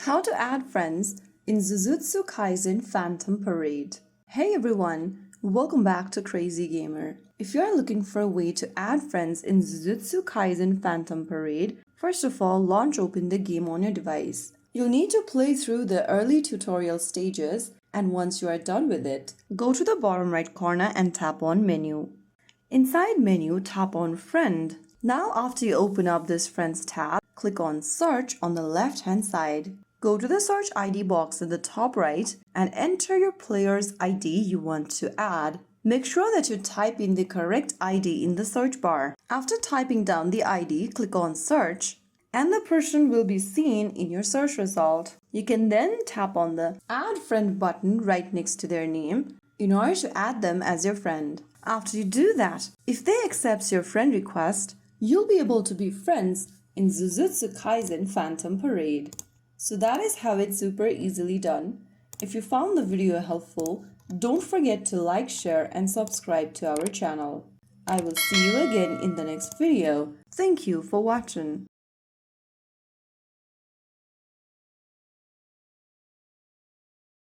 How to add friends in Jujutsu Kaisen Phantom Parade. Hey everyone, welcome back to Crazy Gamer. If you are looking for a way to add friends in Jujutsu Kaisen Phantom Parade, first of all, launch open the game on your device. You'll need to play through the early tutorial stages, and once you are done with it, go to the bottom right corner and tap on Menu. Inside Menu, tap on Friend. Now after you open up this Friends tab, click on Search on the left hand side. Go to the search ID box at the top right and enter your player's ID you want to add. Make sure that you type in the correct ID in the search bar. After typing down the ID, click on Search and the person will be seen in your search result. You can then tap on the Add Friend button right next to their name in order to add them as your friend. After you do that, if they accept your friend request, you'll be able to be friends in Jujutsu Kaisen Phantom Parade. So that is how it's super easily done. If you found the video helpful, don't forget to like, share and subscribe to our channel. I will see you again in the next video. Thank you for watching.